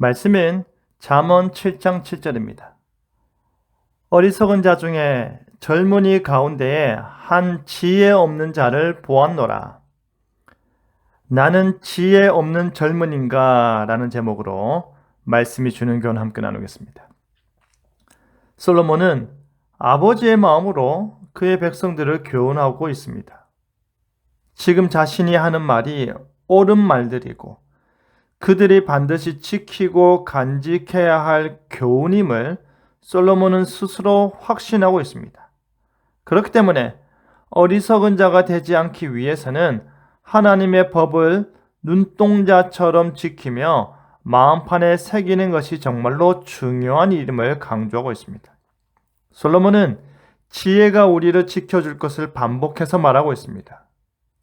말씀은 잠언 7장 7절입니다. 어리석은 자 중에 젊은이 가운데에 한 지혜 없는 자를 보았노라. 나는 지혜 없는 젊은인가? 라는 제목으로 말씀이 주는 교훈 함께 나누겠습니다. 솔로몬은 아버지의 마음으로 그의 백성들을 교훈하고 있습니다. 지금 자신이 하는 말이 옳은 말들이고 그들이 반드시 지키고 간직해야 할 교훈임을 솔로몬은 스스로 확신하고 있습니다. 그렇기 때문에 어리석은 자가 되지 않기 위해서는 하나님의 법을 눈동자처럼 지키며 마음판에 새기는 것이 정말로 중요한 일임을 강조하고 있습니다. 솔로몬은 지혜가 우리를 지켜줄 것을 반복해서 말하고 있습니다.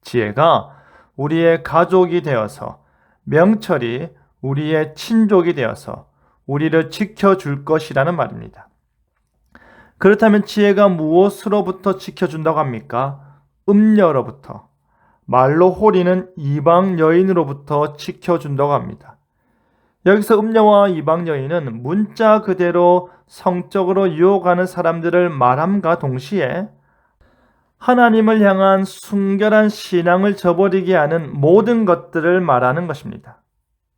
지혜가 우리의 가족이 되어서 명철이 우리의 친족이 되어서 우리를 지켜줄 것이라는 말입니다. 그렇다면 지혜가 무엇으로부터 지켜준다고 합니까? 음녀로부터, 말로 호리는 이방 여인으로부터 지켜준다고 합니다. 여기서 음녀와 이방 여인은 문자 그대로 성적으로 유혹하는 사람들을 말함과 동시에 하나님을 향한 순결한 신앙을 저버리게 하는 모든 것들을 말하는 것입니다.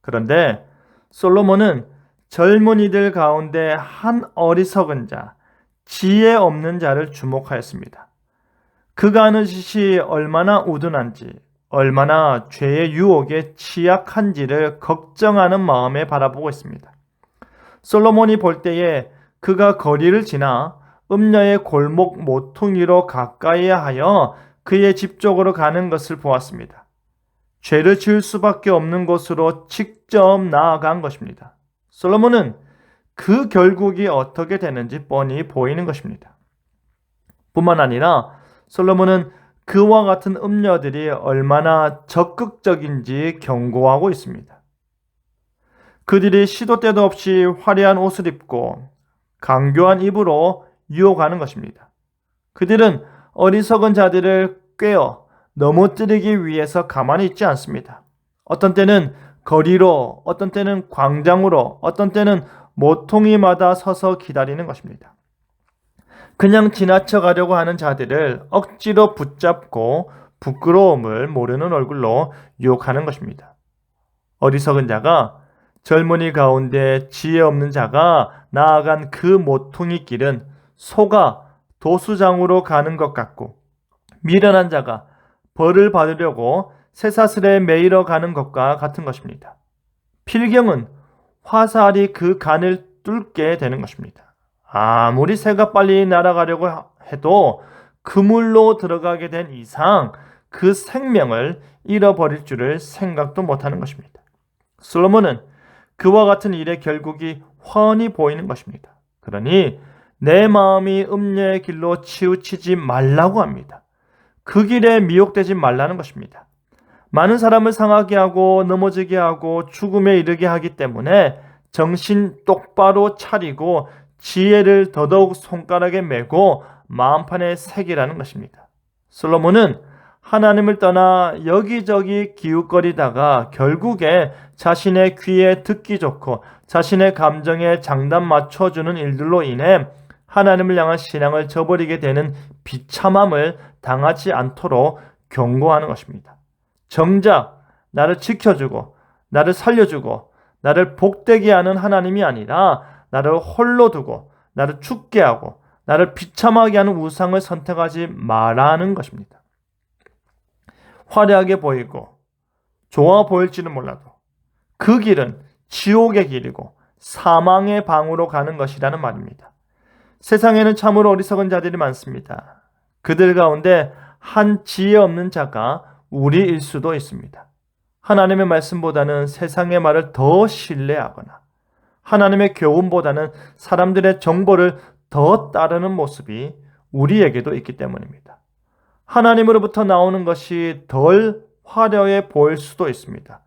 그런데 솔로몬은 젊은이들 가운데 한 어리석은 자, 지혜 없는 자를 주목하였습니다. 그가 하는 짓이 얼마나 우둔한지, 얼마나 죄의 유혹에 취약한지를 걱정하는 마음에 바라보고 있습니다. 솔로몬이 볼 때에 그가 거리를 지나 음녀의 골목 모퉁이로 가까이 하여 그의 집 쪽으로 가는 것을 보았습니다. 죄를 지을 수밖에 없는 곳으로 직접 나아간 것입니다. 솔로몬은 그 결국이 어떻게 되는지 뻔히 보이는 것입니다. 뿐만 아니라 솔로몬은 그와 같은 음녀들이 얼마나 적극적인지 경고하고 있습니다. 그들이 시도 때도 없이 화려한 옷을 입고 강교한 입으로 유혹하는 것입니다. 그들은 어리석은 자들을 꿰어 넘어뜨리기 위해서 가만히 있지 않습니다. 어떤 때는 거리로, 어떤 때는 광장으로, 어떤 때는 모퉁이마다 서서 기다리는 것입니다. 그냥 지나쳐 가려고 하는 자들을 억지로 붙잡고 부끄러움을 모르는 얼굴로 유혹하는 것입니다. 어리석은 자가 젊은이 가운데 지혜 없는 자가 나아간 그 모퉁이 길은 소가 도수장으로 가는 것 같고 미련한 자가 벌을 받으려고 쇠사슬에 매이러 가는 것과 같은 것입니다. 필경은 화살이 그 간을 뚫게 되는 것입니다. 아무리 새가 빨리 날아가려고 해도 그물로 들어가게 된 이상 그 생명을 잃어버릴 줄을 생각도 못하는 것입니다. 솔로몬은 그와 같은 일의 결국이 훤히 보이는 것입니다. 그러니 내 마음이 음녀의 길로 치우치지 말라고 합니다. 그 길에 미혹되지 말라는 것입니다. 많은 사람을 상하게 하고 넘어지게 하고 죽음에 이르게 하기 때문에 정신 똑바로 차리고 지혜를 더더욱 손가락에 메고 마음판에 새기라는 것입니다. 솔로몬은 하나님을 떠나 여기저기 기웃거리다가 결국에 자신의 귀에 듣기 좋고 자신의 감정에 장단 맞춰주는 일들로 인해 하나님을 향한 신앙을 저버리게 되는 비참함을 당하지 않도록 경고하는 것입니다. 정작 나를 지켜주고 나를 살려주고 나를 복되게 하는 하나님이 아니라 나를 홀로 두고 나를 죽게 하고 나를 비참하게 하는 우상을 선택하지 말라는 것입니다. 화려하게 보이고 좋아 보일지는 몰라도 그 길은 지옥의 길이고 사망의 방으로 가는 것이라는 말입니다. 세상에는 참으로 어리석은 자들이 많습니다. 그들 가운데 한 지혜 없는 자가 우리일 수도 있습니다. 하나님의 말씀보다는 세상의 말을 더 신뢰하거나 하나님의 교훈보다는 사람들의 정보를 더 따르는 모습이 우리에게도 있기 때문입니다. 하나님으로부터 나오는 것이 덜 화려해 보일 수도 있습니다.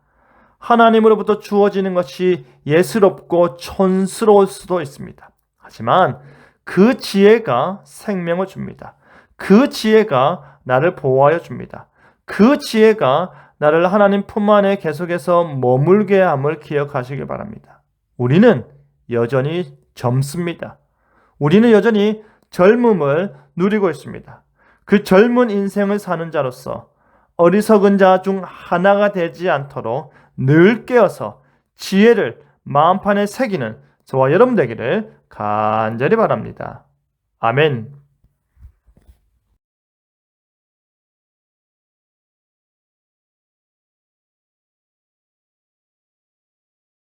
하나님으로부터 주어지는 것이 예스럽고 촌스러울 수도 있습니다. 하지만 그 지혜가 생명을 줍니다. 그 지혜가 나를 보호하여 줍니다. 그 지혜가 나를 하나님 품 안에 계속해서 머물게 함을 기억하시길 바랍니다. 우리는 여전히 젊습니다. 우리는 여전히 젊음을 누리고 있습니다. 그 젊은 인생을 사는 자로서 어리석은 자 중 하나가 되지 않도록 늘 깨어서 지혜를 마음판에 새기는 저와 여러분 되기를 간절히 바랍니다. 아멘.